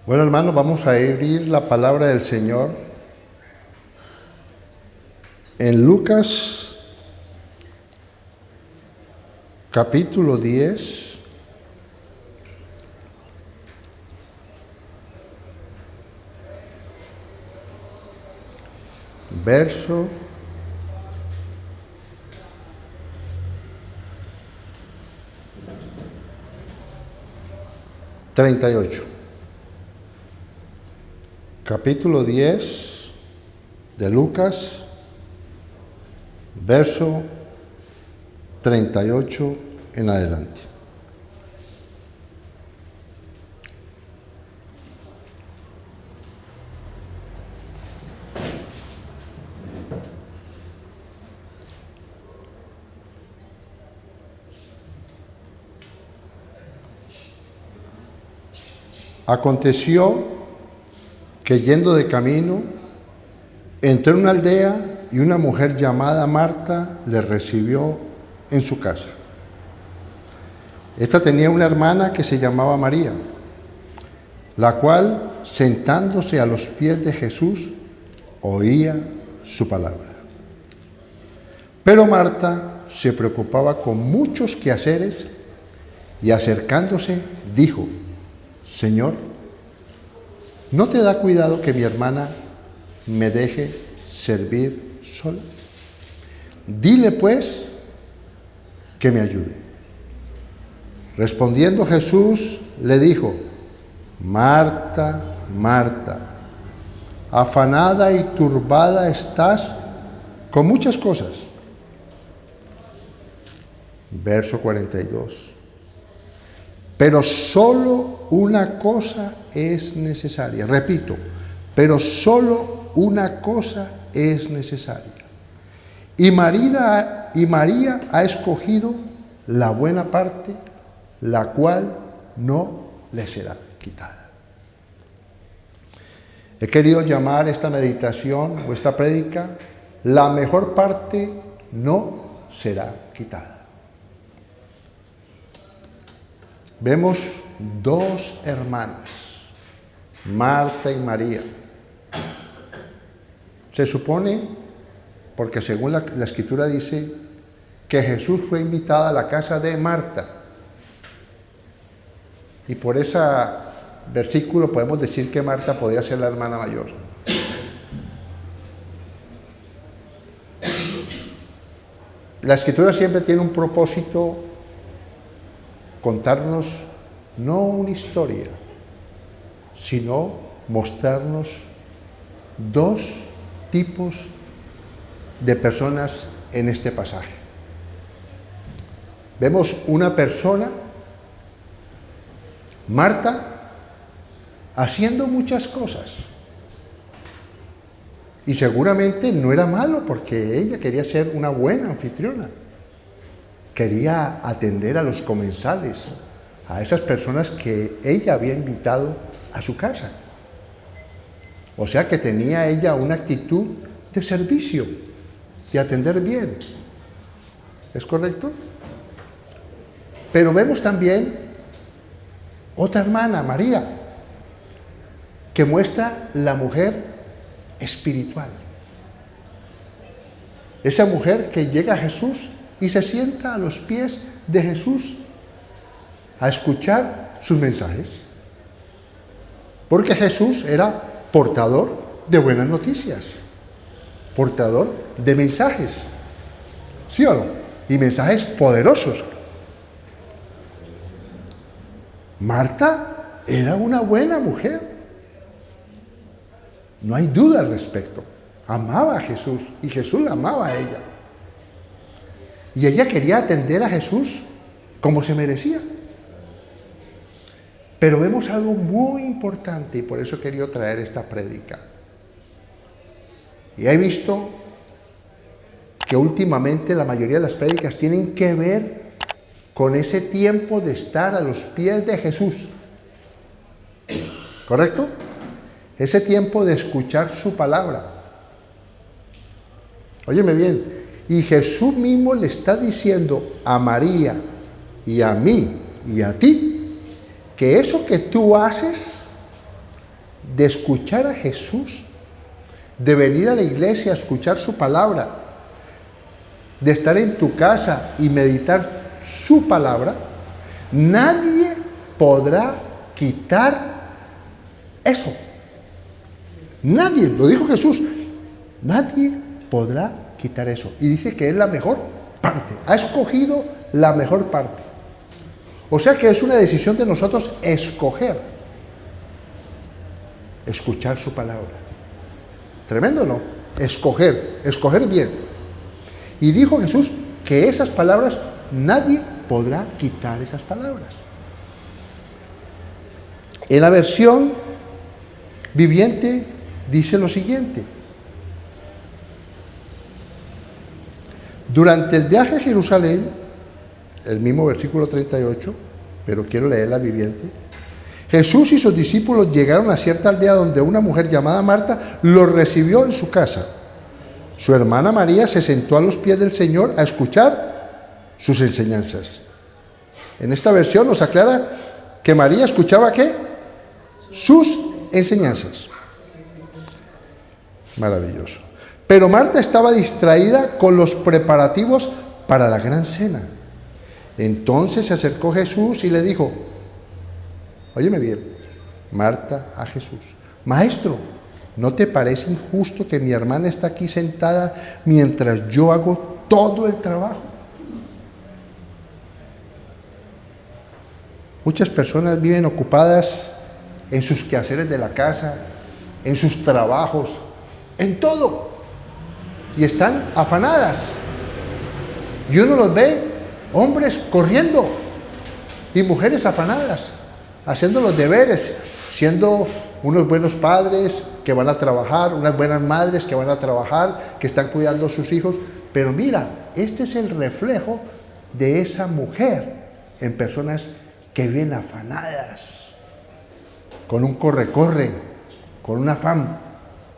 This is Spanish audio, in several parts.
Bueno, hermanos, vamos a abrir la palabra del Señor en Lucas capítulo 10, verso 38. Capítulo 10 de Lucas, verso 38 en adelante. Aconteció que yendo de camino, entró en una aldea y una mujer llamada Marta le recibió en su casa. Esta tenía una hermana que se llamaba María, la cual, sentándose a los pies de Jesús, oía su palabra. Pero Marta se preocupaba con muchos quehaceres y acercándose dijo: Señor, ¿no te da cuidado que mi hermana me deje servir sola? Dile pues que me ayude. Respondiendo Jesús le dijo: Marta, Marta, afanada y turbada estás con muchas cosas. Verso 42. Pero solo una cosa es necesaria. Repito, pero solo una cosa es necesaria. Y María ha escogido la buena parte, la cual no le será quitada. He querido llamar esta meditación o esta prédica: la mejor parte no será quitada. Vemos dos hermanas, Marta y María. Se supone, porque según la Escritura dice, que Jesús fue invitado a la casa de Marta. Y por ese versículo podemos decir que Marta podía ser la hermana mayor. La Escritura siempre tiene un propósito: contarnos no una historia, sino mostrarnos dos tipos de personas en este pasaje. Vemos una persona, Marta, haciendo muchas cosas. Y seguramente no era malo, porque ella quería ser una buena anfitriona. Quería atender a los comensales, a esas personas que ella había invitado a su casa. O sea que tenía ella una actitud de servicio, de atender bien. ¿Es correcto? Pero vemos también otra hermana, María, que muestra la mujer espiritual. Esa mujer que llega a Jesús y se sienta a los pies de Jesús a escuchar sus mensajes. Porque Jesús era portador de buenas noticias, portador de mensajes, ¿sí o no? Y mensajes poderosos. Marta era una buena mujer, no hay duda al respecto. Amaba a Jesús y Jesús la amaba a ella. Y ella quería atender a Jesús como se merecía. Pero vemos algo muy importante, y por eso he querido traer esta prédica. Y he visto que últimamente la mayoría de las prédicas tienen que ver con ese tiempo de estar a los pies de Jesús. ¿Correcto? Ese tiempo de escuchar su palabra. Óyeme bien, y Jesús mismo le está diciendo a María y a mí y a ti que eso que tú haces de escuchar a Jesús, de venir a la iglesia a escuchar su palabra, de estar en tu casa y meditar su palabra, nadie podrá quitar eso. Nadie, lo dijo Jesús, nadie podrá quitar eso. Y dice que es la mejor parte, ha escogido la mejor parte. O sea que es una decisión de nosotros escoger, escuchar su palabra. Tremendo, ¿no? Escoger bien. Y dijo Jesús que esas palabras, nadie podrá quitar esas palabras. En la versión viviente dice lo siguiente: durante el viaje a Jerusalén, el mismo versículo 38, pero quiero leer la viviente, Jesús y sus discípulos llegaron a cierta aldea donde una mujer llamada Marta los recibió en su casa. Su hermana María se sentó a los pies del Señor a escuchar sus enseñanzas. En esta versión nos aclara que María escuchaba ¿qué? Sus enseñanzas. Maravilloso. Pero Marta estaba distraída con los preparativos para la gran cena. Entonces se acercó Jesús y le dijo, óyeme bien, Marta a Jesús, Maestro, ¿no te parece injusto que mi hermana está aquí sentada mientras yo hago todo el trabajo? Muchas personas viven ocupadas en sus quehaceres de la casa, en sus trabajos, en todo, y están afanadas. Y uno los ve, hombres corriendo y mujeres afanadas, haciendo los deberes, siendo unos buenos padres que van a trabajar, unas buenas madres que van a trabajar, que están cuidando a sus hijos. Pero mira, este es el reflejo de esa mujer en personas que viven afanadas, con un corre-corre, con un afán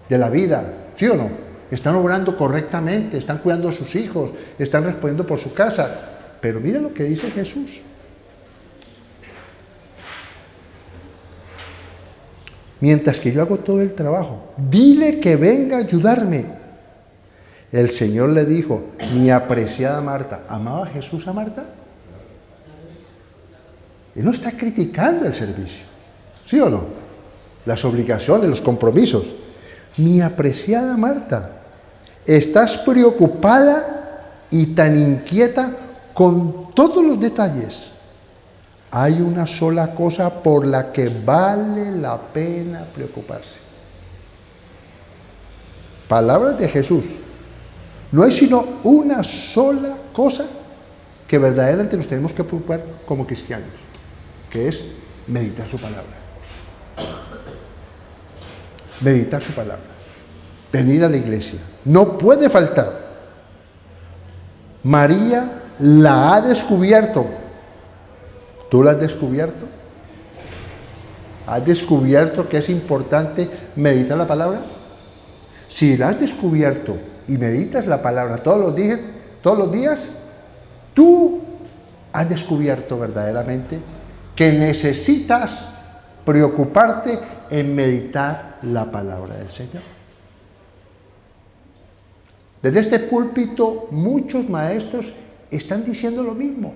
de la vida, ¿sí o no? Están obrando correctamente, están cuidando a sus hijos, están respondiendo por su casa. Pero mira lo que dice Jesús. Mientras que yo hago todo el trabajo, dile que venga a ayudarme. El Señor le dijo, mi apreciada Marta. ¿Amaba Jesús a Marta? Él no está criticando el servicio, ¿sí o no? Las obligaciones, los compromisos. Mi apreciada Marta, estás preocupada y tan inquieta con todos los detalles. Hay una sola cosa por la que vale la pena preocuparse. Palabras de Jesús. No hay sino una sola cosa que verdaderamente nos tenemos que preocupar como cristianos, que es meditar su palabra. Meditar su palabra. Venir a la iglesia. No puede faltar. María la ha descubierto. ¿Tú la has descubierto? ¿Has descubierto que es importante meditar la palabra? Si la has descubierto y meditas la palabra todos los días, tú has descubierto verdaderamente que necesitas preocuparte en meditar la palabra del Señor. Desde este púlpito muchos maestros están diciendo lo mismo.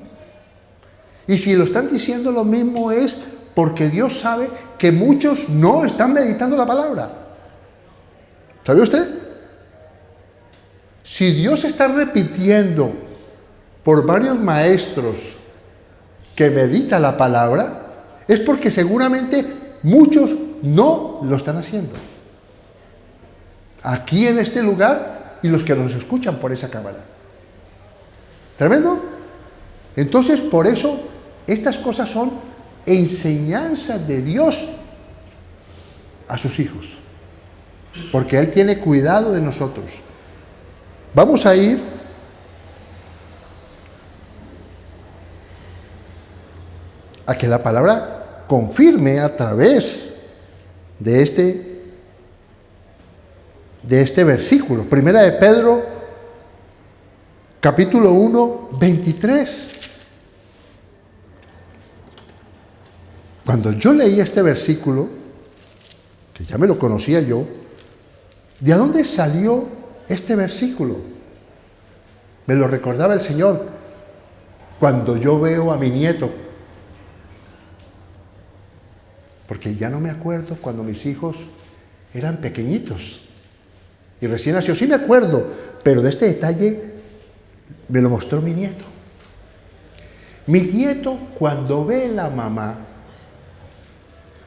Y si lo están diciendo lo mismo es porque Dios sabe que muchos no están meditando la palabra. ¿Sabe usted? Si Dios está repitiendo por varios maestros que medita la palabra, es porque seguramente muchos no lo están haciendo. Aquí en este lugar y los que nos escuchan por esa cámara. ¿Tremendo? Entonces, por eso, estas cosas son enseñanzas de Dios a sus hijos. Porque Él tiene cuidado de nosotros. Vamos a ir a que la palabra confirme a través de este versículo. Primera de Pedro, capítulo 1, 23. Cuando yo leí este versículo, que ya me lo conocía yo, ¿de dónde salió este versículo? Me lo recordaba el Señor cuando yo veo a mi nieto, porque ya no me acuerdo cuando mis hijos eran pequeñitos y recién nació. Sí me acuerdo, pero de este detalle me lo mostró mi nieto. Mi nieto, cuando ve a la mamá,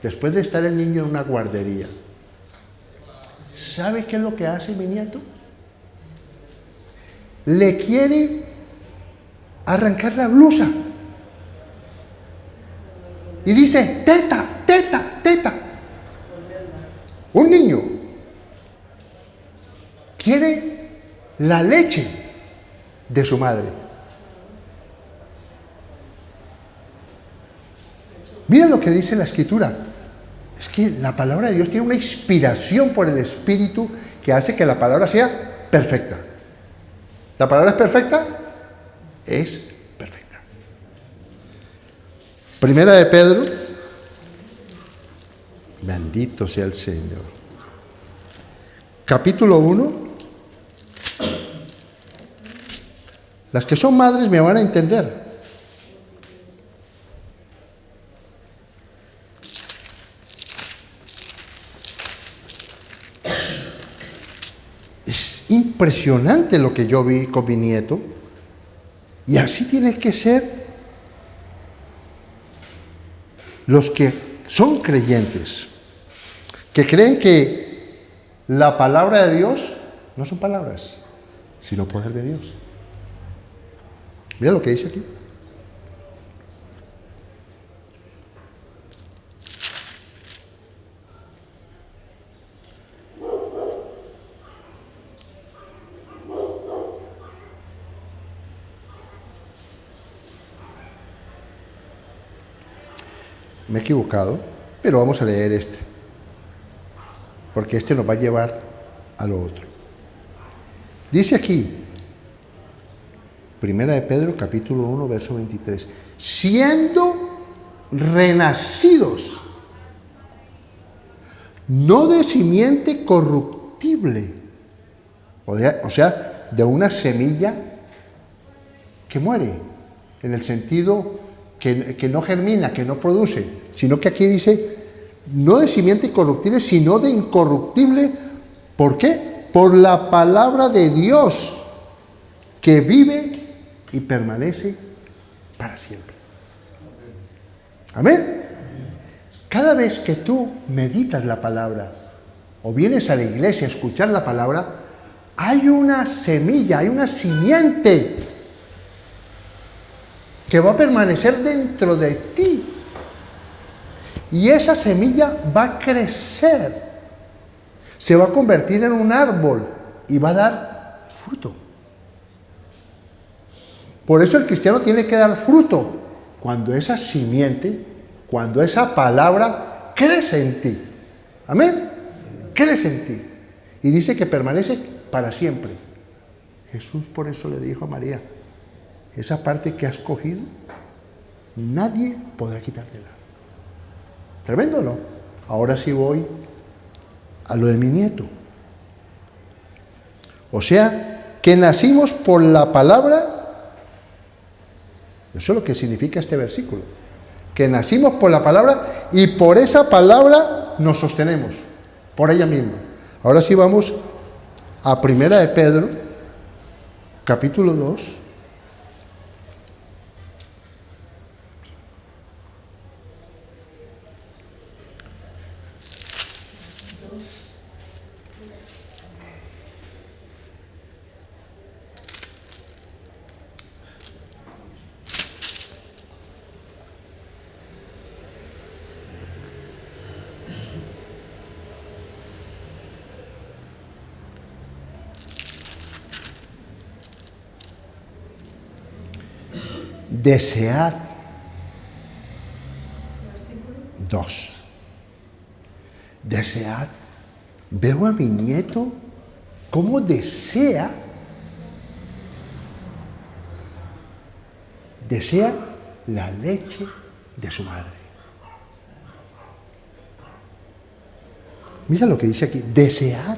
después de estar el niño en una guardería, ¿sabe qué es lo que hace mi nieto? Le quiere arrancar la blusa y dice, teta, teta, teta. Un niño quiere la leche de su madre. Miren lo que dice la Escritura. Es que la palabra de Dios tiene una inspiración por el Espíritu que hace que la palabra sea perfecta. ¿La palabra es perfecta? Es perfecta. Primera de Pedro. Bendito sea el Señor. Capítulo 1. Las que son madres me van a entender. Es impresionante lo que yo vi con mi nieto. Y así tiene que ser los que son creyentes, que creen que la palabra de Dios no son palabras, sino poder de Dios. Mira lo que dice aquí. Me he equivocado, pero vamos a leer este, porque este nos va a llevar a lo otro. Dice aquí, Primera de Pedro, capítulo 1, verso 23, siendo renacidos, no de simiente corruptible, o sea, de una semilla que muere, en el sentido que no germina, que no produce, sino que aquí dice, no de simiente corruptible, sino de incorruptible. ¿Por qué? Por la palabra de Dios, que vive y permanece para siempre. Amén. Cada vez que tú meditas la palabra, o vienes a la iglesia a escuchar la palabra, hay una semilla, hay una simiente que va a permanecer dentro de ti. Y esa semilla va a crecer, se va a convertir en un árbol y va a dar fruto. Por eso el cristiano tiene que dar fruto cuando esa simiente, cuando esa palabra crece en ti. Amén. Crece en ti. Y dice que permanece para siempre. Jesús por eso le dijo a María, esa parte que has cogido, nadie podrá quitártela. Tremendo, ¿no? Ahora sí voy a lo de mi nieto. O sea, que nacimos por la palabra. Eso es lo que significa este versículo. Que nacimos por la palabra y por esa palabra nos sostenemos, por ella misma. Ahora sí vamos a Primera de Pedro, capítulo 2. Desead. 2. Desead. Veo a mi nieto cómo desea la leche de su madre. Mira lo que dice aquí, desead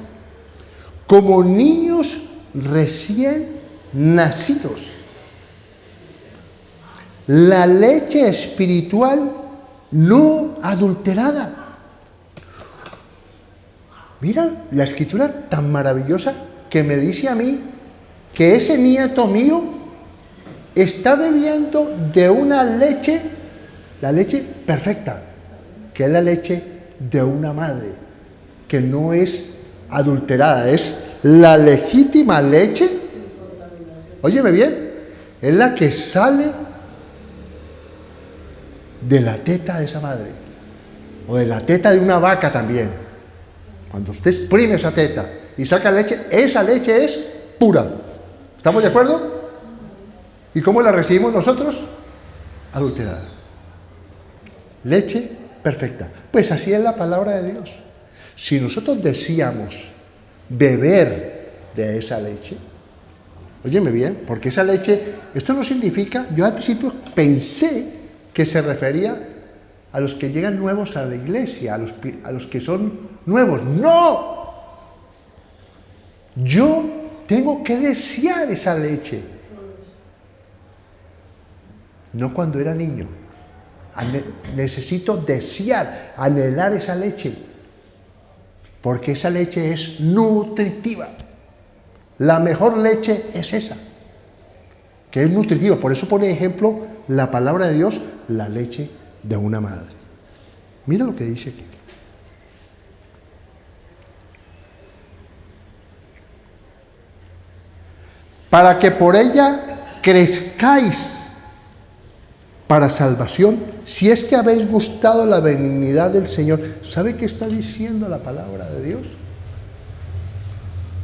como niños recién nacidos la leche espiritual no adulterada. Mira la escritura tan maravillosa que me dice a mí que ese nieto mío está bebiendo de una leche, la leche perfecta, que es la leche de una madre, que no es adulterada, es la legítima leche. Óyeme bien, es la que sale de la teta de esa madre, o de la teta de una vaca también. Cuando usted exprime esa teta y saca leche, esa leche es pura. ¿Estamos de acuerdo? ¿Y cómo la recibimos nosotros? Adulterada. Leche perfecta. Pues así es la palabra de Dios. Si nosotros decíamos beber de esa leche, óyeme bien, porque esa leche, esto no significa, yo al principio pensé que se refería a los que llegan nuevos a la iglesia, a los que son nuevos. ¡No! Yo tengo que desear esa leche. No cuando era niño. Necesito desear, anhelar esa leche. Porque esa leche es nutritiva. La mejor leche es esa, que es nutritiva. Por eso pone ejemplo la palabra de Dios, la leche de una madre. Mira lo que dice aquí. Para que por ella crezcáis para salvación, si es que habéis gustado la benignidad del Señor. ¿Sabe qué está diciendo la palabra de Dios?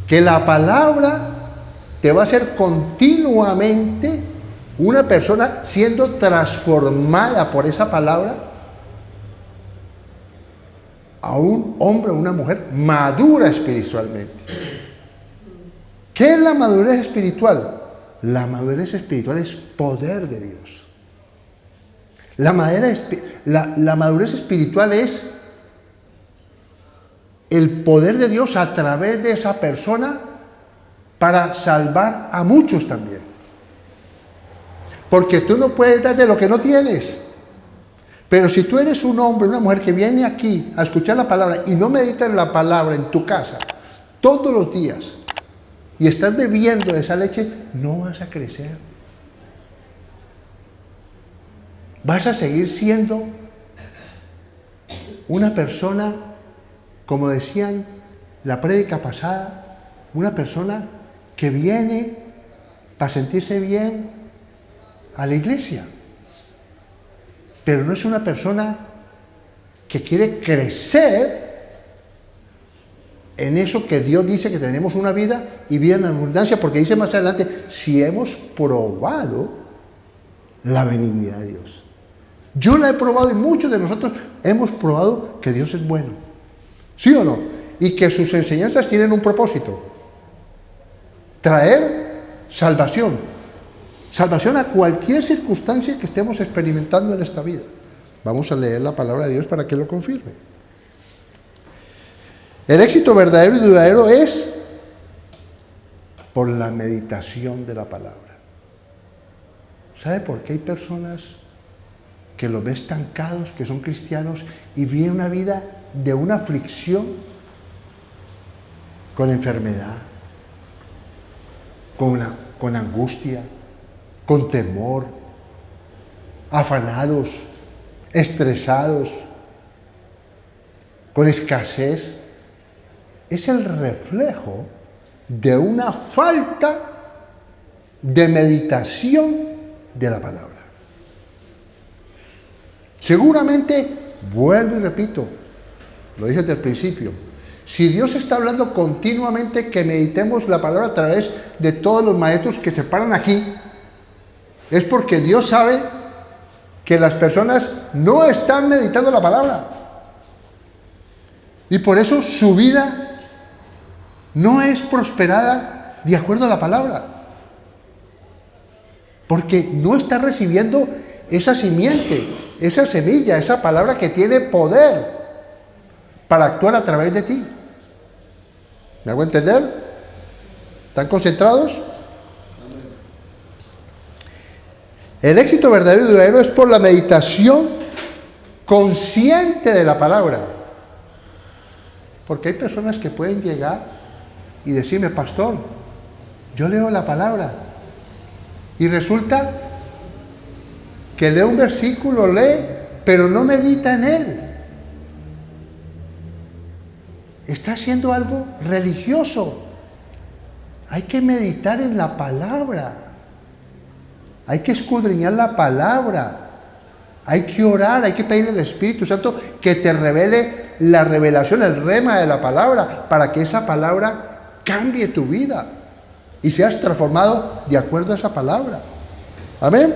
Que la palabra te va a hacer continuamente una persona siendo transformada por esa palabra a un hombre o una mujer madura espiritualmente. ¿Qué es la madurez espiritual? La madurez espiritual es poder de Dios. La madurez espiritual es el poder de Dios a través de esa persona para salvar a muchos también. Porque tú no puedes dar de lo que no tienes. Pero si tú eres un hombre, una mujer que viene aquí a escuchar la palabra y no meditas la palabra en tu casa todos los días y estás bebiendo de esa leche, no vas a crecer. Vas a seguir siendo una persona, como decían la prédica pasada, una persona que viene para sentirse bien a la iglesia, pero no es una persona que quiere crecer en eso que Dios dice que tenemos una vida y vida en abundancia, porque dice más adelante, si hemos probado la benignidad de Dios. Yo la he probado y muchos de nosotros hemos probado que Dios es bueno. ¿Sí o no? Y que sus enseñanzas tienen un propósito. Traer salvación. Salvación a cualquier circunstancia que estemos experimentando en esta vida. Vamos a leer la palabra de Dios para que lo confirme. El éxito verdadero y duradero es por la meditación de la palabra. ¿Sabe por qué hay personas que los ve estancados, que son cristianos y viven una vida de una aflicción con enfermedad, con angustia, con temor, afanados, estresados, con escasez? Es el reflejo de una falta de meditación de la palabra. Seguramente, vuelvo y repito, lo dije desde el principio, si Dios está hablando continuamente que meditemos la palabra a través de todos los maestros que se paran aquí, es porque Dios sabe que las personas no están meditando la palabra. Y por eso su vida no es prosperada de acuerdo a la palabra. Porque no está recibiendo esa simiente, esa semilla, esa palabra que tiene poder para actuar a través de ti. ¿Me hago entender? ¿Están concentrados? El éxito verdadero y duradero es por la meditación consciente de la palabra. Porque hay personas que pueden llegar y decirme, pastor, yo leo la palabra y resulta que lee un versículo, pero no medita en él. Está haciendo algo religioso. Hay que meditar en la palabra. Hay que escudriñar la palabra. Hay que orar, hay que pedirle al Espíritu Santo que te revele la revelación, el rema de la palabra, para que esa palabra cambie tu vida y seas transformado de acuerdo a esa palabra. Amén.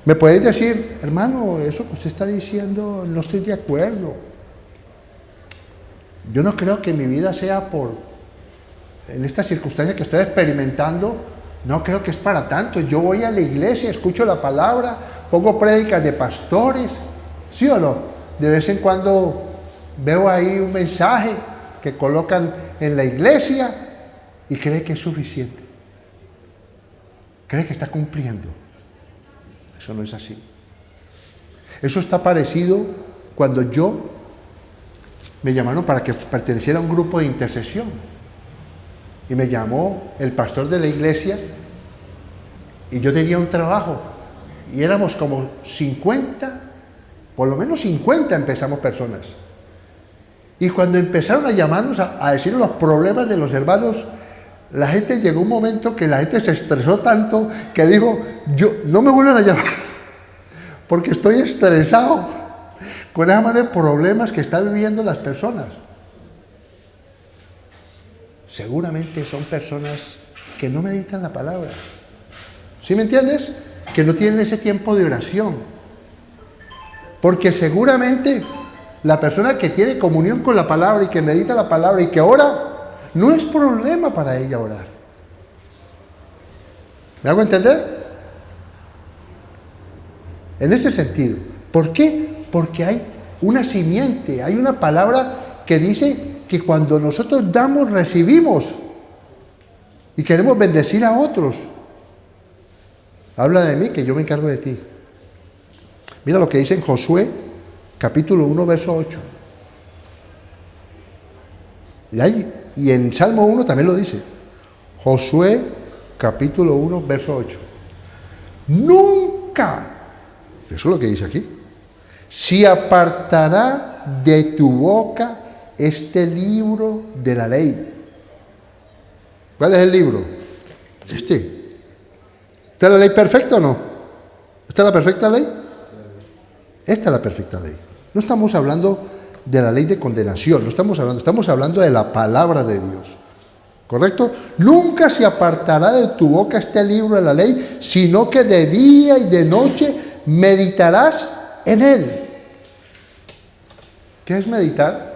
Me podéis decir, hermano, eso que usted está diciendo no estoy de acuerdo. Yo no creo que mi vida sea en esta circunstancia que estoy experimentando, no creo que es para tanto. Yo voy a la iglesia, escucho la palabra, pongo prédicas de pastores, ¿sí o no? De vez en cuando veo ahí un mensaje que colocan en la iglesia y cree que es suficiente. Cree que está cumpliendo. Eso no es así. Eso está parecido cuando me llamaron para que perteneciera a un grupo de intercesión. Y me llamó el pastor de la iglesia y yo tenía un trabajo. Y éramos como 50, por lo menos 50 empezamos personas. Y cuando empezaron a llamarnos a decir los problemas de los hermanos, la gente llegó un momento que la gente se estresó tanto que dijo, no me vuelvan a llamar porque estoy estresado con esa manera de problemas que están viviendo las personas. Seguramente son personas que no meditan la palabra. ¿Sí me entiendes? Que no tienen ese tiempo de oración. Porque seguramente la persona que tiene comunión con la palabra y que medita la palabra y que ora, no es problema para ella orar. ¿Me hago entender? En este sentido. ¿Por qué? Porque hay una simiente, hay una palabra que dice que cuando nosotros damos, recibimos. Y queremos bendecir a otros. Habla de mí, que yo me encargo de ti. Mira lo que dice en Josué, capítulo 1, verso 8. Y en Salmo 1 también lo dice. Josué, capítulo 1, verso 8. Nunca, eso es lo que dice aquí, se apartará de tu boca este libro de la ley. ¿Cuál es el libro? ¿Esta es la ley perfecta o no? ¿Esta es la perfecta ley? Esta es la perfecta ley. No estamos hablando de la ley de condenación, estamos hablando de la palabra de Dios. ¿Correcto? Nunca se apartará de tu boca este libro de la ley, sino que de día y de noche meditarás en él. ¿Qué es meditar?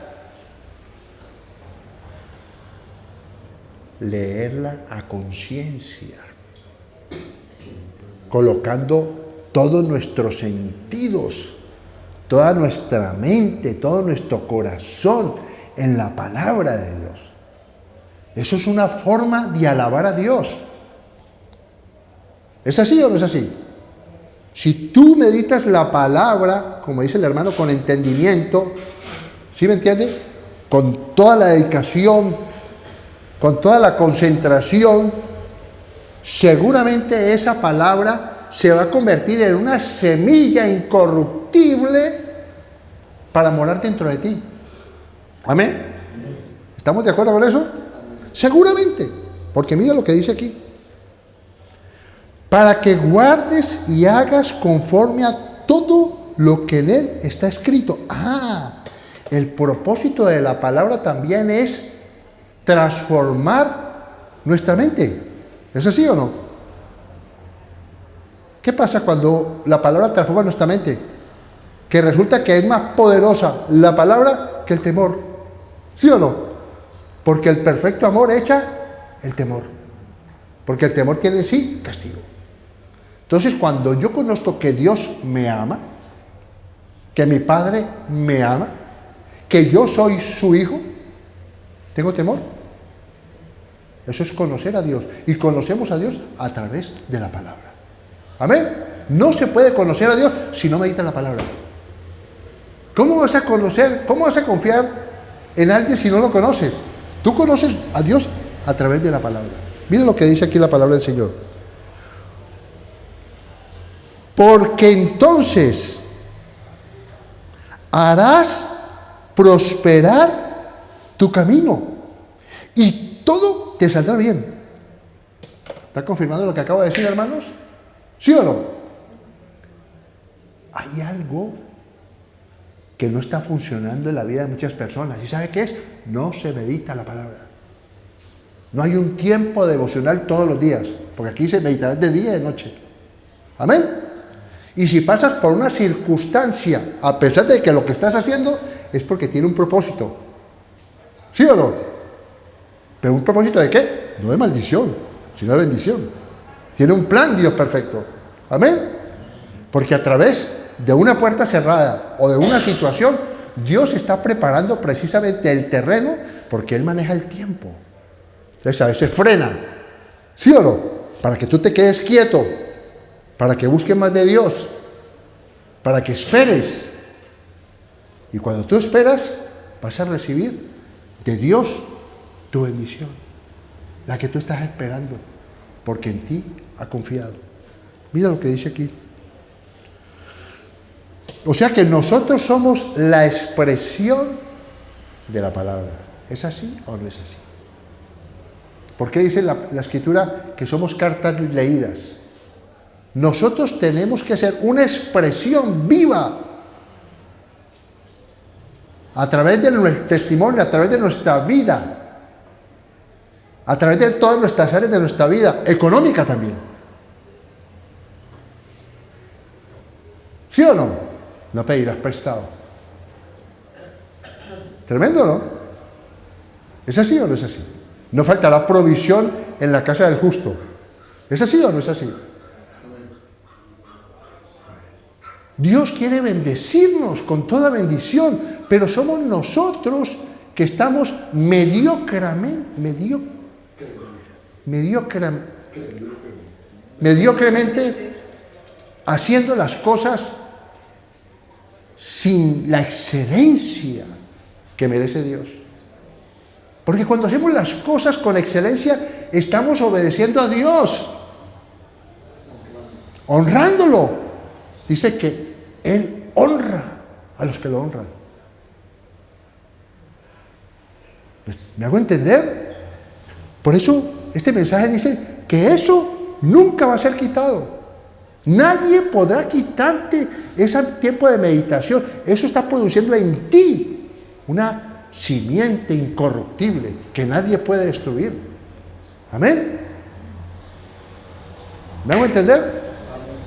Leerla a conciencia, colocando todos nuestros sentidos, toda nuestra mente, todo nuestro corazón en la palabra de Dios. Eso es una forma de alabar a Dios. ¿Es así o no es así? Si tú meditas la palabra, como dice el hermano, con entendimiento, ¿sí me entiende? Con toda la dedicación, con toda la concentración, seguramente esa palabra se va a convertir en una semilla incorruptible para morar dentro de ti. ¿Amén? ¿Estamos de acuerdo con eso? Seguramente, porque mira lo que dice aquí. Para que guardes y hagas conforme a todo lo que en él está escrito. El propósito de la palabra también es transformar nuestra mente. ¿Es así o no? ¿Qué pasa cuando la palabra transforma nuestra mente? Que resulta que es más poderosa la palabra que el temor. ¿Sí o no? Porque el perfecto amor echa el temor. Porque el temor tiene en sí castigo. Entonces, cuando yo conozco que Dios me ama, que mi Padre me ama, que yo soy su hijo, ¿tengo temor? Eso es conocer a Dios. Y conocemos a Dios a través de la palabra. Amén. No se puede conocer a Dios si no medita la palabra. ¿Cómo vas a conocer, cómo vas a confiar en alguien si no lo conoces? Tú conoces a Dios a través de la palabra. Mira lo que dice aquí la palabra del Señor. Porque entonces harás prosperar tu camino y todo te saldrá bien. ¿Está confirmando lo que acabo de decir, hermanos? ¿Sí o no? Hay algo que no está funcionando en la vida de muchas personas. ¿Y sabe qué es? No se medita la palabra. No hay un tiempo devocional todos los días, porque aquí se meditará de día y de noche. Amén. Y si pasas por una circunstancia, a pesar de que lo que estás haciendo es porque tiene un propósito. ¿Sí o no? ¿Pero un propósito de qué? No de maldición, sino de bendición. Tiene un plan Dios perfecto. Amén. Porque a través de una puerta cerrada o de una situación, Dios está preparando precisamente el terreno porque Él maneja el tiempo. Entonces a veces frena. ¿Sí o no? Para que tú te quedes quieto, para que busques más de Dios, para que esperes. Y cuando tú esperas, vas a recibir de Dios tu bendición, la que tú estás esperando, porque en ti ha confiado. Mira lo que dice aquí. O sea que nosotros somos la expresión de la palabra. ¿Es así o no es así? ¿Por qué dice la Escritura que somos cartas leídas? Nosotros tenemos que ser una expresión viva a través de nuestro testimonio, a través de nuestra vida, a través de todas nuestras áreas de nuestra vida, económica también. ¿Sí o no? No pedirás prestado. Tremendo, ¿no? ¿Es así o no es así? No faltará provisión en la casa del justo. ¿Es así o no es así? Dios quiere bendecirnos con toda bendición, pero somos nosotros que estamos mediocremente haciendo las cosas sin la excelencia que merece Dios. Porque cuando hacemos las cosas con excelencia, estamos obedeciendo a Dios, honrándolo. Dice que Él honra a los que lo honran. ¿Me hago entender? Por eso este mensaje dice que eso nunca va a ser quitado. Nadie podrá quitarte ese tiempo de meditación. Eso está produciendo en ti una simiente incorruptible que nadie puede destruir. ¿Amén? ¿Me hago entender?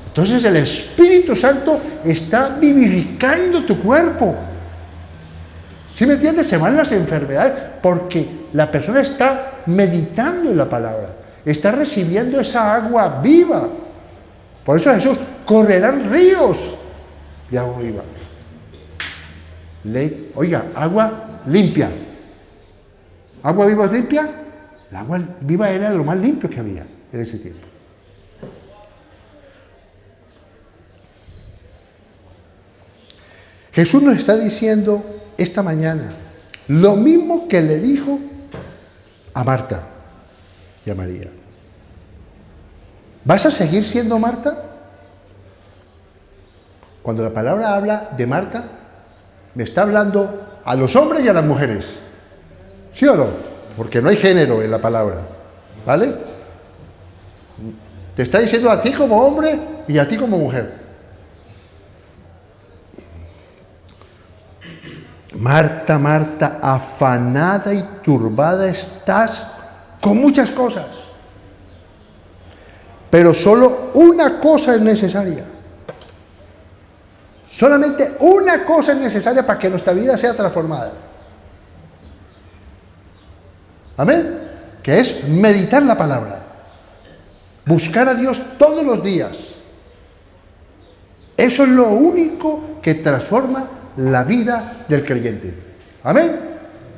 Entonces el Espíritu Santo está vivificando tu cuerpo. ¿Sí me entiendes? Se van las enfermedades porque la persona está meditando en la palabra. Está recibiendo esa agua viva. Por eso Jesús, correrán ríos de agua viva. Oiga, agua limpia. ¿Agua viva es limpia? La agua viva era lo más limpio que había en ese tiempo. Jesús nos está diciendo esta mañana lo mismo que le dijo a Marta y a María. ¿Vas a seguir siendo Marta? Cuando la palabra habla de Marta, me está hablando a los hombres y a las mujeres. ¿Sí o no? Porque no hay género en la palabra. ¿Vale? Te está diciendo a ti como hombre y a ti como mujer. Marta, Marta, afanada y turbada estás con muchas cosas. Pero solo una cosa es necesaria. Solamente una cosa es necesaria para que nuestra vida sea transformada. Amén. Que es meditar la palabra. Buscar a Dios todos los días. Eso es lo único que transforma la vida del creyente. Amén.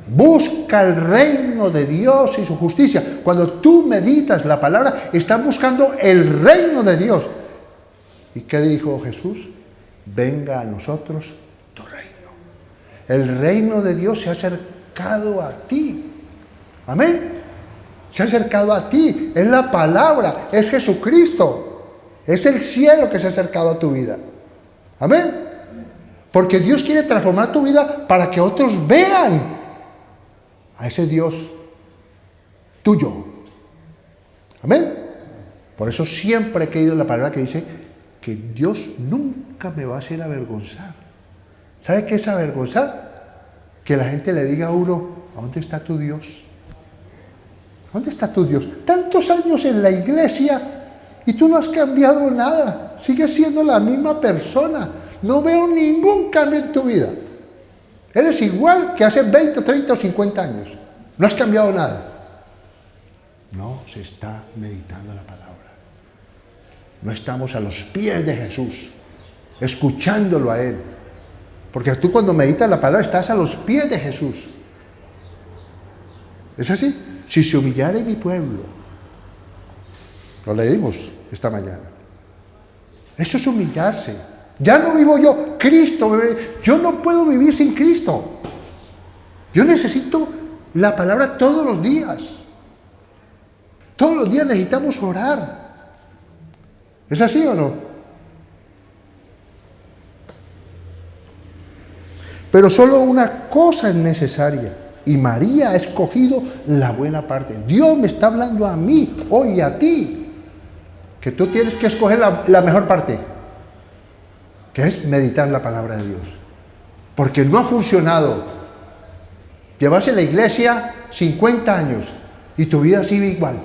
Busca el reino de Dios y su justicia. Cuando tú meditas la palabra, estás buscando el reino de Dios. ¿Y qué dijo Jesús? Venga a nosotros tu reino. El reino de Dios se ha acercado a ti. Amén. Se ha acercado a ti. Es la palabra, es Jesucristo. Es el cielo que se ha acercado a tu vida. Amén. Porque Dios quiere transformar tu vida para que otros vean a ese Dios tuyo. Amén. Por eso siempre he creído en la palabra que dice que Dios nunca me va a hacer avergonzar. ¿Sabe qué es avergonzar? Que la gente le diga a uno, ¿a dónde está tu Dios? ¿Dónde está tu Dios? Tantos años en la iglesia y tú no has cambiado nada. Sigues siendo la misma persona. No veo ningún cambio en tu vida. Eres igual que hace 20, 30 o 50 años. No has cambiado nada. No se está meditando la palabra. No estamos a los pies de Jesús, escuchándolo a Él. Porque tú cuando meditas la palabra estás a los pies de Jesús. ¿Es así? Si se humillare mi pueblo. Lo leímos esta mañana. Eso es humillarse. Ya no vivo yo, Cristo bebé. Yo no puedo vivir sin Cristo. Yo necesito la palabra todos los días. Todos los días necesitamos orar. ¿Es así o no? Pero solo una cosa es necesaria. Y María ha escogido la buena parte. Dios me está hablando a mí, hoy a ti, que tú tienes que escoger la mejor parte, que es meditar la palabra de Dios. Porque no ha funcionado. Llevas en la iglesia 50 años y tu vida sigue igual.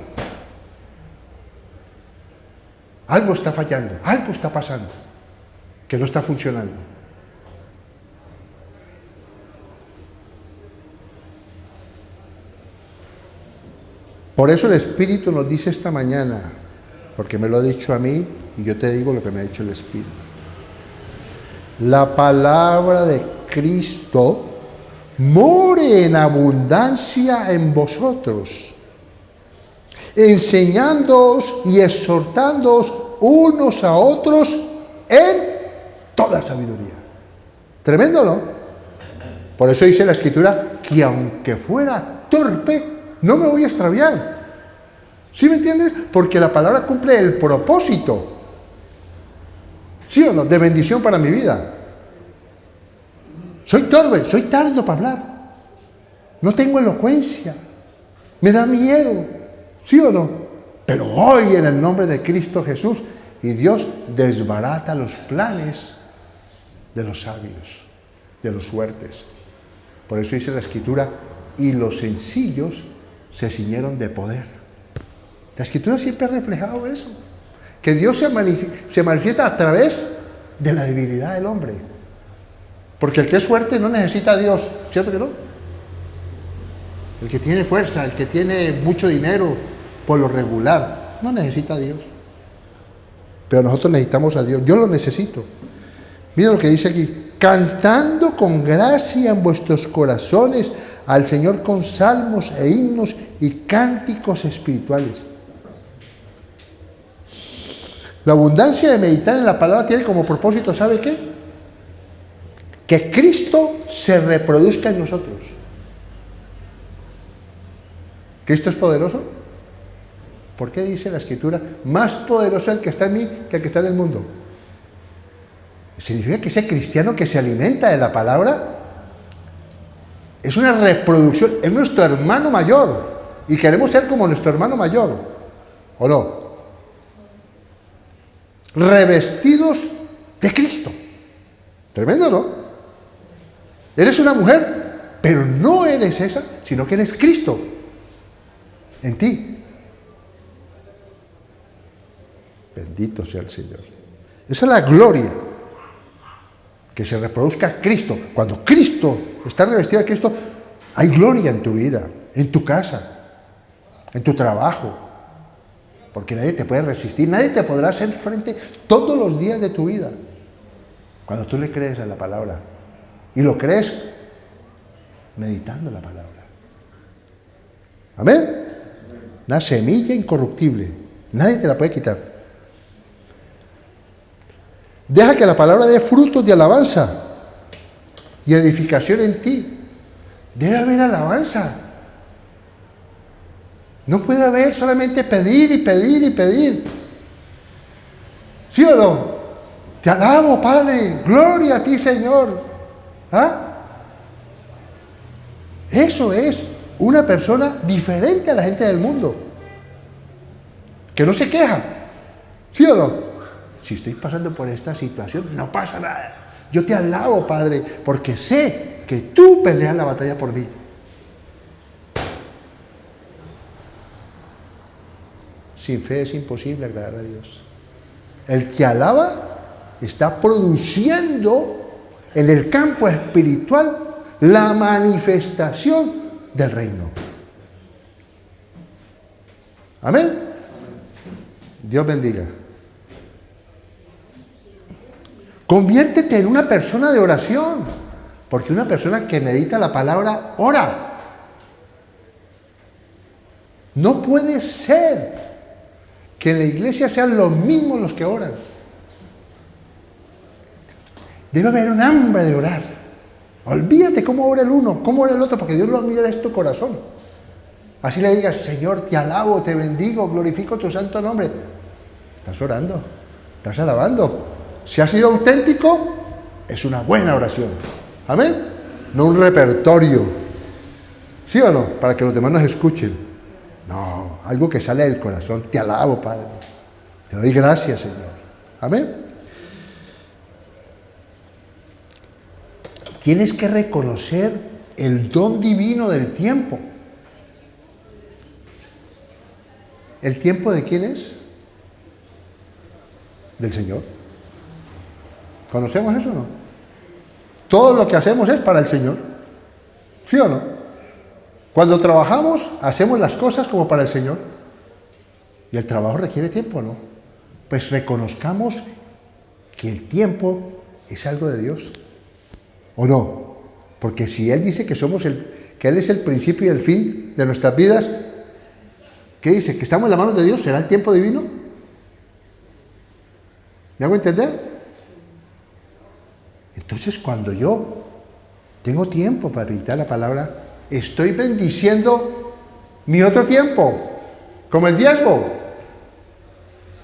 Algo está fallando, algo está pasando, que no está funcionando. Por eso el Espíritu nos dice esta mañana, porque me lo ha dicho a mí y yo te digo lo que me ha dicho el Espíritu. La palabra de Cristo more en abundancia en vosotros, enseñándoos y exhortándoos unos a otros en toda sabiduría. Tremendo, ¿no? Por eso dice la Escritura que aunque fuera torpe, no me voy a extraviar. ¿Sí me entiendes? Porque la palabra cumple el propósito, ¿sí o no?, de bendición para mi vida. Soy torpe, soy tardo para hablar. No tengo elocuencia. Me da miedo, ¿sí o no? Pero hoy en el nombre de Cristo Jesús, y Dios desbarata los planes de los sabios, de los fuertes. Por eso dice la Escritura, y los sencillos se ciñeron de poder. La Escritura siempre ha reflejado eso, que Dios se manifiesta a través de la debilidad del hombre. Porque el que es fuerte no necesita a Dios, ¿cierto que no? El que tiene fuerza, el que tiene mucho dinero, por lo regular, no necesita a Dios. Pero nosotros necesitamos a Dios, yo lo necesito. Mira lo que dice aquí, cantando con gracia en vuestros corazones al Señor con salmos e himnos y cánticos espirituales. La abundancia de meditar en la palabra tiene como propósito, ¿sabe qué? Que Cristo se reproduzca en nosotros. ¿Cristo es poderoso? ¿Por qué dice la Escritura, más poderoso el que está en mí que el que está en el mundo? Significa que ese cristiano que se alimenta de la palabra es una reproducción, es nuestro hermano mayor y queremos ser como nuestro hermano mayor, ¿o no? Revestidos de Cristo. Tremendo, ¿no? Eres una mujer, pero no eres esa, sino que eres Cristo en ti. Bendito sea el Señor. Esa es la gloria, que se reproduzca Cristo. Cuando Cristo está revestido de Cristo, hay gloria en tu vida, en tu casa, en tu trabajo, porque nadie te puede resistir, nadie te podrá hacer frente todos los días de tu vida. Cuando tú le crees a la palabra. Y lo crees meditando la palabra. Amén. Una semilla incorruptible. Nadie te la puede quitar. Deja que la palabra dé frutos de alabanza y edificación en ti. Debe haber alabanza. No puede haber solamente pedir y pedir y pedir. ¿Sí o no? Te alabo, Padre. Gloria a ti, Señor. ¿Ah? Eso es una persona diferente a la gente del mundo. Que no se queja. ¿Sí o no? Si estoy pasando por esta situación, no pasa nada. Yo te alabo, Padre, porque sé que tú peleas la batalla por mí. Sin fe es imposible agradar a Dios. El que alaba está produciendo en el campo espiritual la manifestación del reino. Amén. Dios bendiga. Conviértete en una persona de oración, porque una persona que medita la palabra ora. No puede ser que en la iglesia sean los mismos los que oran. Debe haber un hambre de orar. Olvídate cómo ora el uno, cómo ora el otro, porque Dios lo mira en tu corazón. Así le digas, Señor, te alabo, te bendigo, glorifico tu santo nombre. Estás orando, estás alabando. Si has sido auténtico, es una buena oración. Amén. No un repertorio. ¿Sí o no? Para que los demás nos escuchen. No, algo que sale del corazón. Te alabo, Padre. Te doy gracias, Señor. Amén. Tienes que reconocer el don divino del tiempo. ¿El tiempo de quién es? Del Señor. ¿Conocemos eso o no? Todo lo que hacemos es para el Señor. ¿Sí o no? Cuando trabajamos, hacemos las cosas como para el Señor. Y el trabajo requiere tiempo, ¿no? Pues reconozcamos que el tiempo es algo de Dios. ¿O no? Porque si Él dice que que Él es el principio y el fin de nuestras vidas, ¿qué dice? ¿Que estamos en las manos de Dios? ¿Será el tiempo divino? ¿Me hago entender? Entonces, cuando yo tengo tiempo para meditar la palabra, estoy bendiciendo mi otro tiempo, como el diezmo.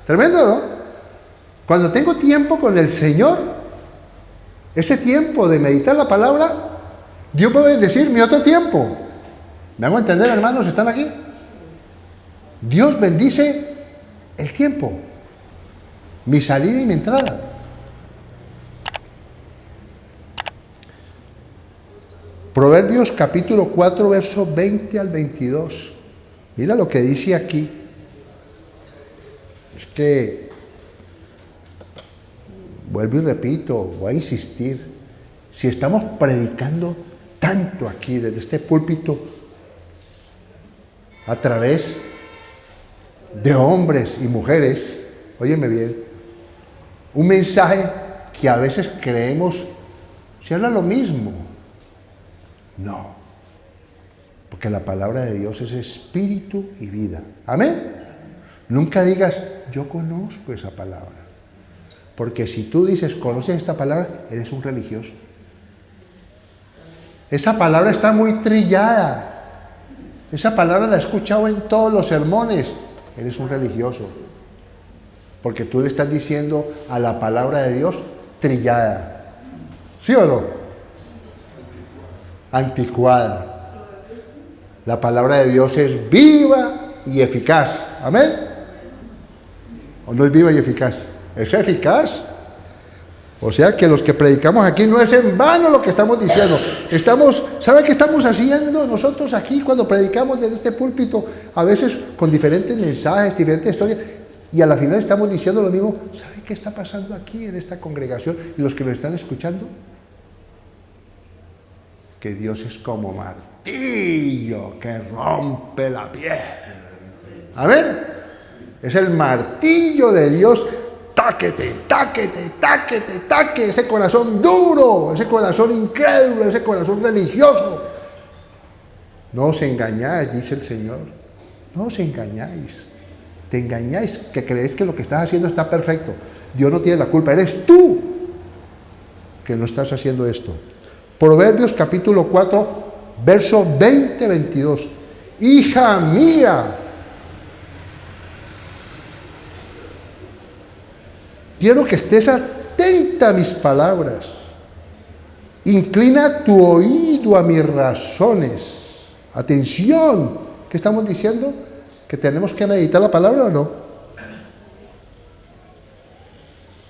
Tremendo, ¿no? Cuando tengo tiempo con el Señor, ese tiempo de meditar la palabra, Dios va a bendecir mi otro tiempo. ¿Me hago entender, hermanos? ¿Están aquí? Dios bendice el tiempo, mi salida y mi entrada. Proverbios capítulo 4, verso 20 al 22. Mira lo que dice aquí. Es que, vuelvo y repito, voy a insistir. Si estamos predicando tanto aquí, desde este púlpito, a través de hombres y mujeres, óyeme bien, un mensaje que a veces creemos se habla lo mismo. No, porque la palabra de Dios es espíritu y vida. Amén. Nunca digas, yo conozco esa palabra. Porque si tú dices, conoces esta palabra, eres un religioso. Esa palabra está muy trillada. Esa palabra la he escuchado en todos los sermones. Eres un religioso. Porque tú le estás diciendo a la palabra de Dios trillada. ¿Sí o no? Anticuada. La palabra de Dios es viva y eficaz. ¿Amén? ¿O no es viva y eficaz? Es eficaz. O sea que los que predicamos aquí no es en vano lo que estamos diciendo. ¿Sabe qué estamos haciendo nosotros aquí cuando predicamos desde este púlpito? A veces con diferentes mensajes, diferentes historias. Y a la final estamos diciendo lo mismo. ¿Sabe qué está pasando aquí en esta congregación? Y los que lo están escuchando, que Dios es como martillo que rompe la piedra. Amén. Es el martillo de Dios taque, ese corazón duro, ese corazón incrédulo, ese corazón religioso. No os engañáis, dice el Señor, no os engañáis. Te engañáis, que creéis que lo que estás haciendo está perfecto. Dios no tiene la culpa, eres tú que no estás haciendo esto. Proverbios capítulo 4, verso 20-22. Hija mía, quiero que estés atenta a mis palabras. Inclina tu oído a mis razones. Atención, ¿qué estamos diciendo? ¿Que tenemos que meditar la palabra o no?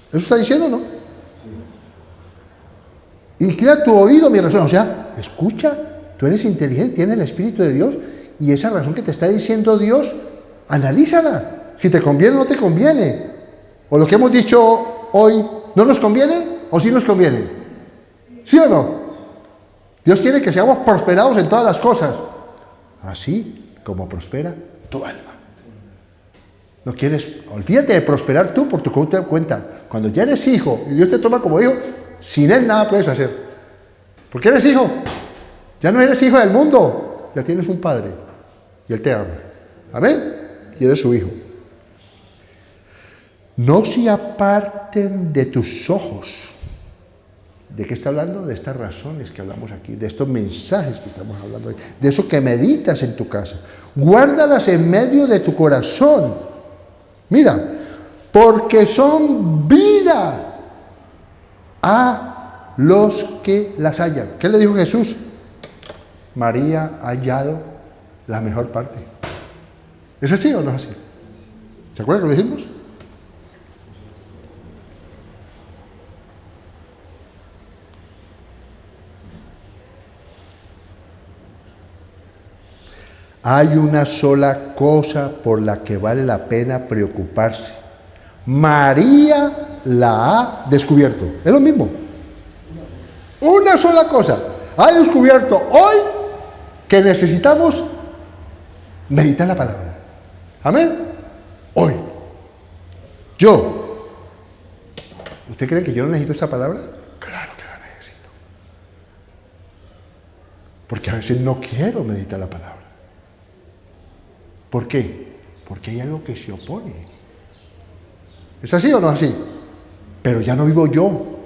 ¿Eso está diciendo o no? Inclina tu oído a mi razón. O sea, escucha, tú eres inteligente, tienes el Espíritu de Dios, y esa razón que te está diciendo Dios, analízala. Si te conviene o no te conviene. O lo que hemos dicho hoy, ¿no nos conviene o sí nos conviene? ¿Sí o no? Dios quiere que seamos prosperados en todas las cosas, así como prospera tu alma. No quieres, olvídate de prosperar tú por tu cuenta. Cuando ya eres hijo y Dios te toma como hijo, sin Él nada puedes hacer. Porque eres hijo. Ya no eres hijo del mundo. Ya tienes un padre. Y Él te ama. Amén. Y eres su hijo. No se aparten de tus ojos. ¿De qué está hablando? De estas razones que hablamos aquí, de estos mensajes que estamos hablando hoy, de eso que meditas en tu casa. Guárdalas en medio de tu corazón. Mira, porque son vida a los que las hallan. ¿Qué le dijo Jesús? María ha hallado la mejor parte. ¿Es así o no es así? ¿Se acuerdan que lo dijimos? Hay una sola cosa por la que vale la pena preocuparse. María la ha descubierto. Es lo mismo. Una sola cosa. Ha descubierto hoy que necesitamos meditar la palabra. Amén. Hoy. Yo. ¿Usted cree que yo no necesito esa palabra? Claro que la necesito. Porque a veces no quiero meditar la palabra. ¿Por qué? Porque hay algo que se opone. ¿Es así o no es así? Pero ya no vivo yo.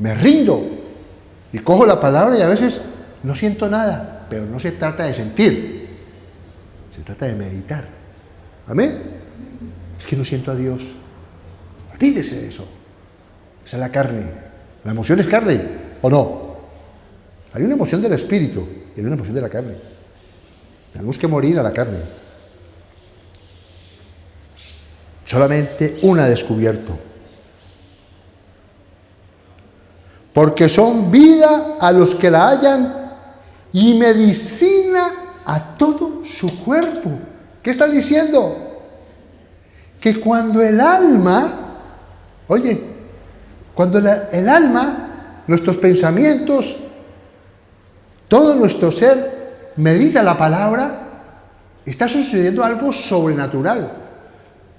Me rindo. Y cojo la palabra y a veces no siento nada. Pero no se trata de sentir. Se trata de meditar. ¿Amén? Es que no siento a Dios. Olvídese de eso. Esa es la carne. ¿La emoción es carne o no? Hay una emoción del espíritu y hay una emoción de la carne. Tenemos que morir a la carne. Solamente una descubierto. Porque son vida a los que la hallan y medicina a todo su cuerpo. ¿Qué está diciendo? Que cuando el alma, oye, cuando el alma, nuestros pensamientos, todo nuestro ser medita la palabra, está sucediendo algo sobrenatural.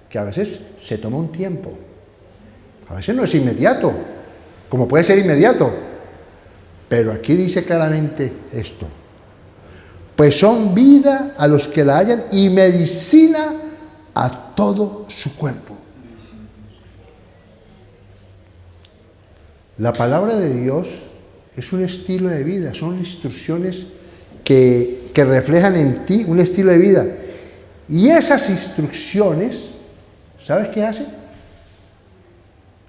Que a veces se toma un tiempo, a veces no es inmediato, como puede ser inmediato, pero aquí dice claramente esto, pues son vida a los que la hallan y medicina a todo su cuerpo. La palabra de Dios es un estilo de vida, son instrucciones que reflejan en ti un estilo de vida, y esas instrucciones, ¿sabes qué hacen?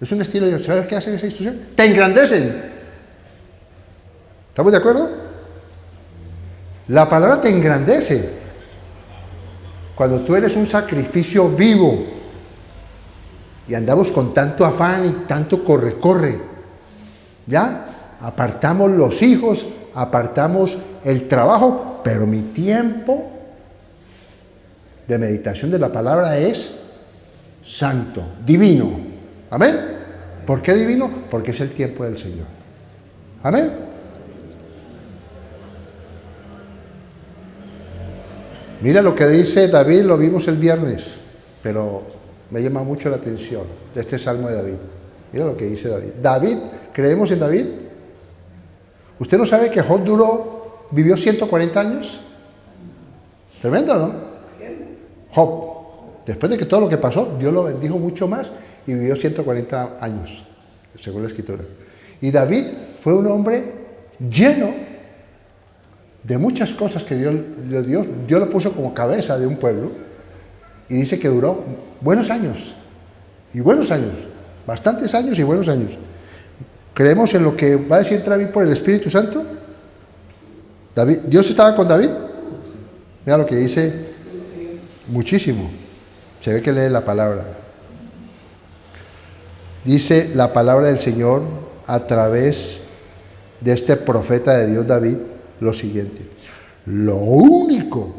Es un estilo de... ¿Sabes qué hacen esa instrucción? ¡Te engrandecen! ¿Estamos de acuerdo? La palabra te engrandece. Cuando tú eres un sacrificio vivo y andamos con tanto afán y tanto corre, ¿ya? Apartamos los hijos, apartamos el trabajo, pero mi tiempo de meditación de la palabra es santo, divino. ¿Amén? ¿Por qué divino? Porque es el tiempo del Señor. ¿Amén? Mira lo que dice David, lo vimos el viernes, pero me llama mucho la atención de este Salmo de David. Mira lo que dice David. David, ¿creemos en David? ¿Usted no sabe que Job vivió 140 años? Tremendo, ¿no? Job. Después de que todo lo que pasó, Dios lo bendijo mucho más y vivió 140 años, según la Escritura. Y David fue un hombre lleno de muchas cosas que Dios lo puso como cabeza de un pueblo, y dice que duró buenos años, bastantes años y buenos años. ¿Creemos en lo que va a decir David por el Espíritu Santo? ¿Dios estaba con David? Mira lo que dice, muchísimo. Se ve que lee la palabra. Dice la palabra del Señor a través de este profeta de Dios David lo siguiente: lo único,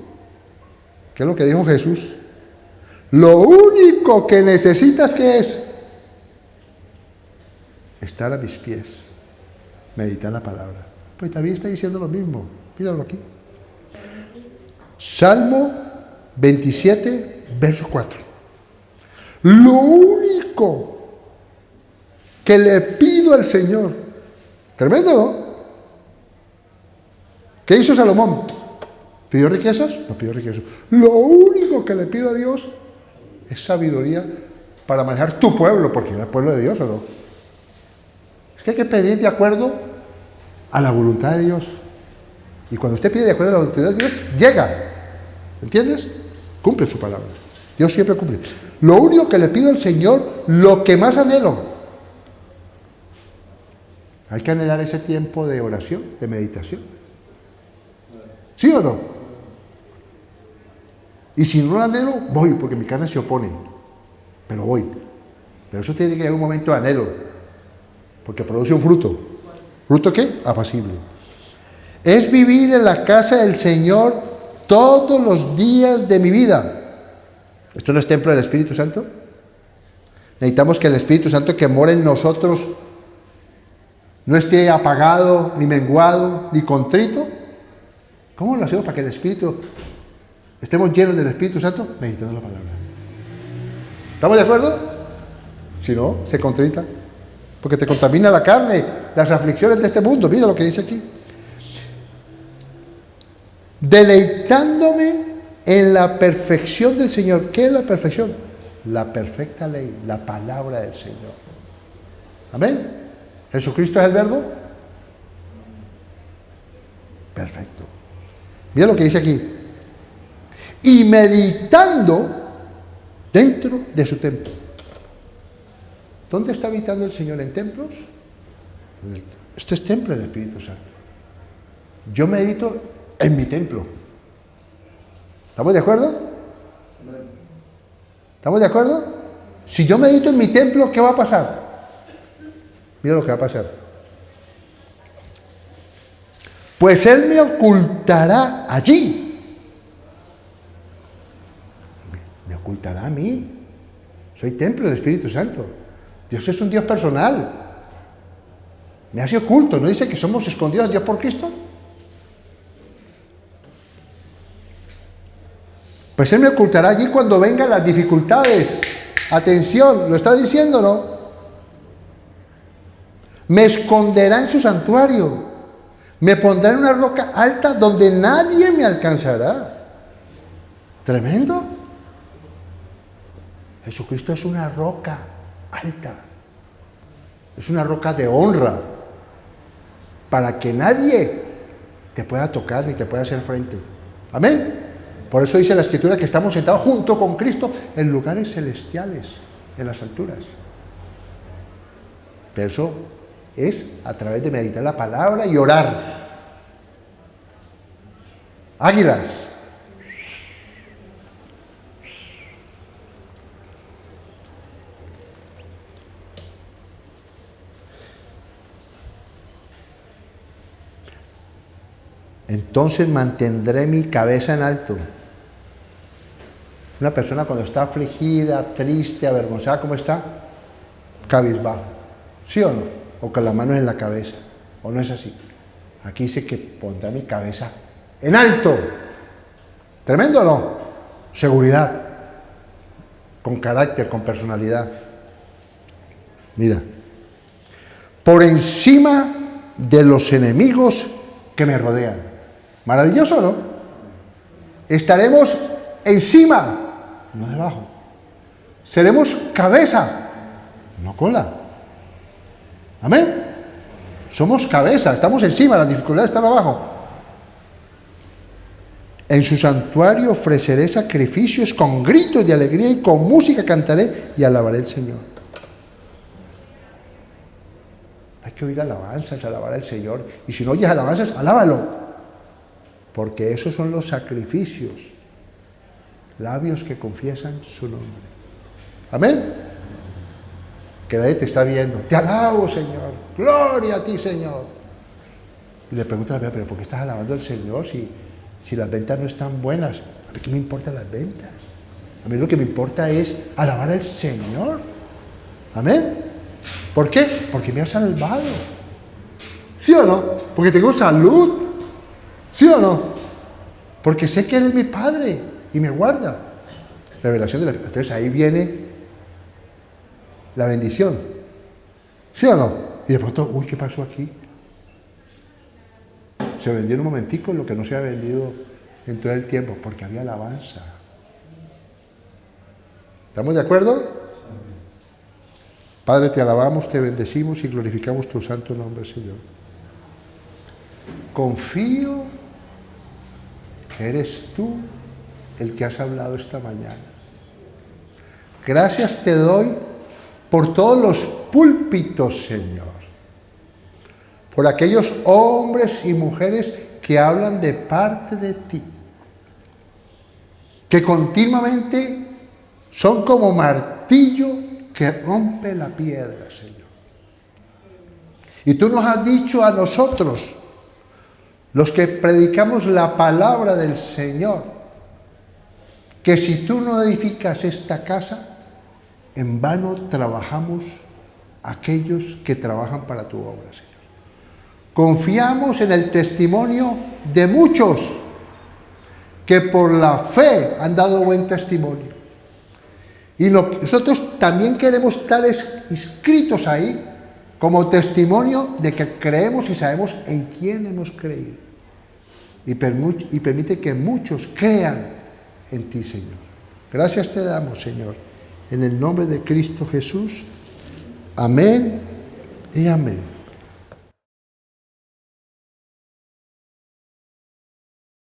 ¿qué es lo que dijo Jesús? Lo único que necesitas, ¿qué es? Estar a mis pies, meditar la palabra. Pues David está diciendo lo mismo, míralo aquí. Salmo 27, verso 4. Lo único que le pido al Señor, tremendo, ¿no? ¿Qué hizo Salomón? ¿Pidió riquezas? No pidió riquezas. Lo único que le pido a Dios es sabiduría para manejar tu pueblo, porque era el pueblo de Dios, ¿o no? Es que hay que pedir de acuerdo a la voluntad de Dios. Y cuando usted pide de acuerdo a la voluntad de Dios, llega. ¿Entiendes? Cumple su palabra. Dios siempre cumple. Lo único que le pido al Señor, lo que más anhelo. Hay que anhelar ese tiempo de oración, de meditación. ¿Sí o no? Y si no lo anhelo, voy, porque mi carne se opone. Pero voy. Pero eso tiene que llegar un momento de anhelo, porque produce un fruto. ¿Fruto qué? Apacible. Es vivir en la casa del Señor todos los días de mi vida. ¿Esto no es templo del Espíritu Santo? Necesitamos que el Espíritu Santo que mora en nosotros no esté apagado, ni menguado, ni contrito. ¿Cómo lo hacemos para que el Espíritu estemos llenos del Espíritu Santo? Meditando la palabra. ¿Estamos de acuerdo? Si no, se contrita. Porque te contamina la carne, las aflicciones de este mundo. Mira lo que dice aquí. Deleitándome en la perfección del Señor. ¿Qué es la perfección? La perfecta ley, la palabra del Señor. Amén. ¿Jesucristo es el verbo? Perfecto. Mira lo que dice aquí. Y meditando dentro de su templo. ¿Dónde está habitando el Señor? ¿En templos? Este es templo del Espíritu Santo. Yo medito en mi templo. ¿Estamos de acuerdo? ¿Estamos de acuerdo? Si yo medito en mi templo, ¿qué va a pasar? Mira lo que va a pasar. Pues Él me ocultará allí. Me ocultará a mí. Soy templo del Espíritu Santo. Dios es un Dios personal. Me hace oculto. ¿No dice que somos escondidos a Dios por Cristo? Pues Él me ocultará allí cuando vengan las dificultades. Atención, ¿lo está diciendo, no? Me esconderá en su santuario. Me pondrá en una roca alta donde nadie me alcanzará. Tremendo. Jesucristo es una roca alta. Es una roca de honra. Para que nadie te pueda tocar ni te pueda hacer frente. Amén. Por eso dice la Escritura que estamos sentados junto con Cristo en lugares celestiales, en las alturas. Pero eso es a través de meditar la palabra y orar. Águilas. Entonces mantendré mi cabeza en alto. Una persona cuando está afligida, triste, avergonzada, ¿cómo está? Cabizbajo. ¿Sí o no? O con las manos en la cabeza. ¿O no es así? Aquí dice que pondrá mi cabeza en alto. ¿Tremendo o no? Seguridad. con carácter, con personalidad. Mira, por encima de los enemigos que me rodean. Maravilloso, ¿no? Estaremos encima, no debajo. Seremos cabeza, no cola. Amén. Somos cabeza, estamos encima, las dificultades están abajo. En su santuario ofreceré sacrificios con gritos de alegría y con música cantaré y alabaré al Señor. Hay que oír alabanzas, alabar al Señor. Y si no oyes alabanzas, alábalo. Porque esos son los sacrificios. Labios que confiesan su nombre. Amén. Que nadie te está viendo. Te alabo, Señor. Gloria a ti, Señor. Y le preguntas, pero ¿por qué estás alabando al Señor si las ventas no están buenas? ¿A mí qué me importan las ventas? A mí lo que me importa es alabar al Señor. Amén. ¿Por qué? Porque me ha salvado. ¿Sí o no? Porque tengo salud. ¿Sí o no? Porque sé que Él es mi Padre y me guarda. Revelación de la... Entonces ahí viene la bendición. ¿Sí o no? Y de pronto, uy, ¿qué pasó aquí? Se vendió en un momentico lo que no se había vendido en todo el tiempo, porque había alabanza. ¿Estamos de acuerdo? Padre, te alabamos, te bendecimos y glorificamos tu santo nombre, Señor. Confío que eres tú el que has hablado esta mañana. Gracias te doy por todos los púlpitos, Señor. Por aquellos hombres y mujeres que hablan de parte de ti. Que continuamente son como martillo que rompe la piedra, Señor. Y tú nos has dicho a nosotros, los que predicamos la palabra del Señor, que si tú no edificas esta casa, en vano trabajamos aquellos que trabajan para tu obra, Señor. Confiamos en el testimonio de muchos que por la fe han dado buen testimonio. Y nosotros también queremos estar inscritos ahí como testimonio de que creemos y sabemos en quién hemos creído. Y permite que muchos crean en ti, Señor. Gracias te damos, Señor. En el nombre de Cristo Jesús. Amén y amén.